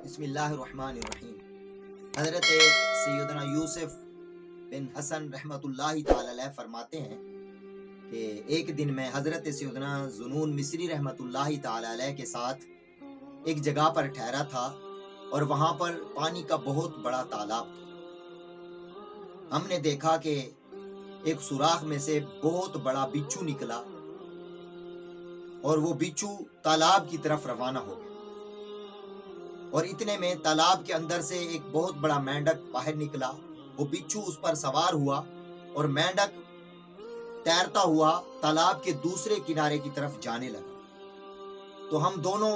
بسم اللہ الرحمن الرحیم۔ حضرت سیدنا یوسف بن حسن رحمۃ اللہ تعالی علیہ فرماتے ہیں کہ ایک دن میں حضرت سیدنا ذوالنون مصری رحمۃ اللہ تعالی علیہ کے ساتھ ایک جگہ پر ٹھہرا تھا اور وہاں پر پانی کا بہت بڑا تالاب تھا۔ ہم نے دیکھا کہ ایک سوراخ میں سے بہت بڑا بچھو نکلا اور وہ بچھو تالاب کی طرف روانہ ہو گیا، اور اتنے میں تالاب کے اندر سے ایک بہت بڑا مینڈک باہر نکلا۔ وہ بچھو اس پر سوار ہوا اور مینڈک تیرتا ہوا تالاب کے دوسرے کنارے کی طرف جانے لگا۔ تو ہم دونوں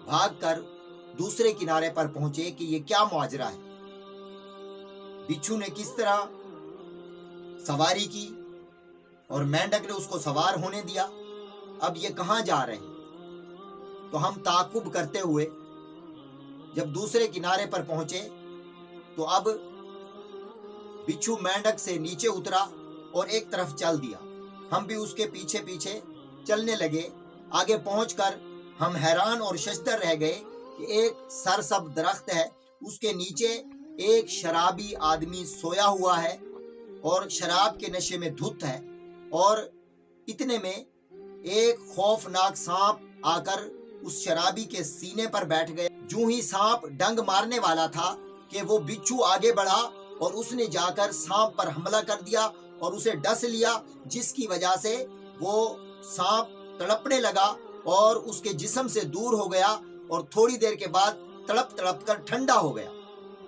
بھاگ کر دوسرے کنارے پر پہنچے کہ یہ کیا ماجرا ہے، بچھو نے کس طرح سواری کی اور مینڈک نے اس کو سوار ہونے دیا، اب یہ کہاں جا رہے ہیں۔ تو ہم تعاقب کرتے ہوئے جب دوسرے کنارے پر پہنچے تو اب بچھو مینڈک سے نیچے اترا اور ایک طرف چل دیا، ہم بھی اس کے پیچھے پیچھے چلنے لگے۔ آگے پہنچ کر ہم حیران اور ششدر رہ گئے کہ ایک سرسبز درخت ہے، اس کے نیچے ایک شرابی آدمی سویا ہوا ہے اور شراب کے نشے میں دھت ہے، اور اتنے میں ایک خوفناک سانپ آ کر اس شرابی کے سینے پر بیٹھ گئے۔ جو ہی سانپ ڈنگ مارنے والا تھا کہ وہ بچھو آگے بڑھا اور اس نے جا کر سانپ پر حملہ کر دیا اور اسے ڈس لیا، جس کی وجہ سے وہ سانپ تڑپنے لگا اور اس کے جسم سے دور ہو گیا، اور تھوڑی دیر کے بعد تڑپ تڑپ کر ٹھنڈا ہو گیا،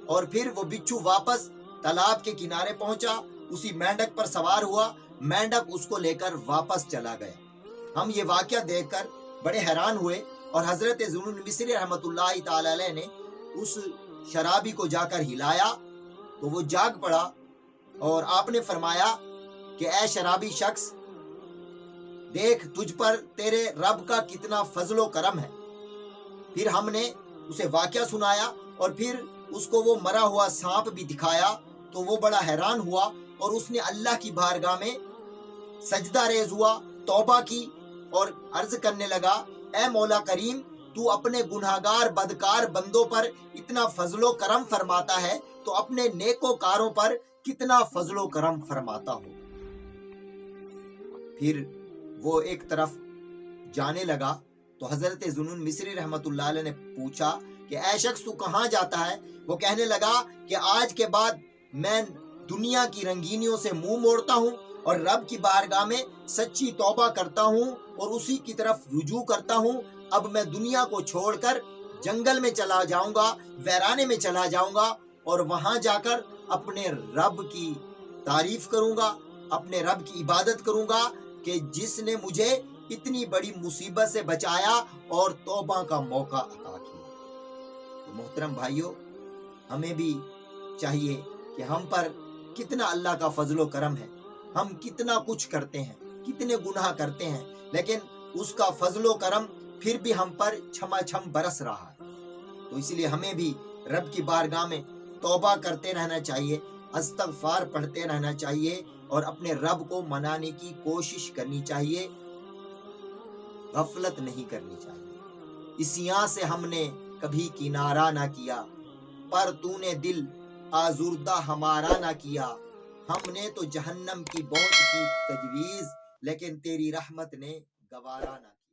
اور پھر وہ بچھو واپس تالاب کے کنارے پہنچا، اسی مینڈک پر سوار ہوا، مینڈک اس کو لے کر واپس چلا گیا۔ ہم یہ واقعہ دیکھ کر بڑے حیران ہوئے، اور حضرت ذوالنون مصری رحمۃ اللہ تعالی علیہ نے اس شرابی کو جا کر ہلایا تو وہ جاگ پڑا، اور آپ نے فرمایا کہ اے شرابی شخص، دیکھ تجھ پر تیرے رب کا کتنا فضل و کرم ہے۔ پھر ہم نے اسے واقعہ سنایا اور پھر اس کو وہ مرا ہوا سانپ بھی دکھایا، تو وہ بڑا حیران ہوا اور اس نے اللہ کی بارگاہ میں سجدہ ریز ہوا، توبہ کی اور عرض کرنے لگا، اے مولا کریم، تو اپنے گناہگار بدکار بندوں پر اتنا فضل و کرم فرماتا ہے تو اپنے نیکوکاروں پر کتنا فضل و کرم فرماتا ہو۔ پھر وہ ایک طرف جانے لگا تو حضرت ذوالنون مصری رحمۃ اللہ علیہ نے پوچھا کہ اے شخص تو کہاں جاتا ہے؟ وہ کہنے لگا کہ آج کے بعد میں دنیا کی رنگینیوں سے منہ موڑتا ہوں اور رب کی بارگاہ میں سچی توبہ کرتا ہوں اور اسی کی طرف رجوع کرتا ہوں۔ اب میں دنیا کو چھوڑ کر جنگل میں چلا جاؤں گا، ویرانے میں چلا جاؤں گا، اور وہاں جا کر اپنے رب کی تعریف کروں گا، اپنے رب کی عبادت کروں گا کہ جس نے مجھے اتنی بڑی مصیبت سے بچایا اور توبہ کا موقع عطا کیا۔ تو محترم بھائیوں، ہمیں بھی چاہیے کہ ہم پر کتنا اللہ کا فضل و کرم ہے، ہم کتنا کچھ کرتے ہیں، کتنے گناہ کرتے ہیں، لیکن اس کا فضل و کرم پھر بھی ہم پر چھما چھم برس رہا ہے۔ تو اس لیے ہمیں بھی رب کی بارگاہ میں توبہ کرتے رہنا چاہیے، استغفار پڑھتے رہنا چاہیے اور اپنے رب کو منانے کی کوشش کرنی چاہیے، غفلت نہیں کرنی چاہیے۔ عصیاں سے ہم نے کبھی کنارہ نہ کیا، پر تو نے دل آزردہ ہمارا نہ کیا۔ ہم نے تو جہنم کی بہت کی تجویز، لیکن تیری رحمت نے گوارا نہ کیا۔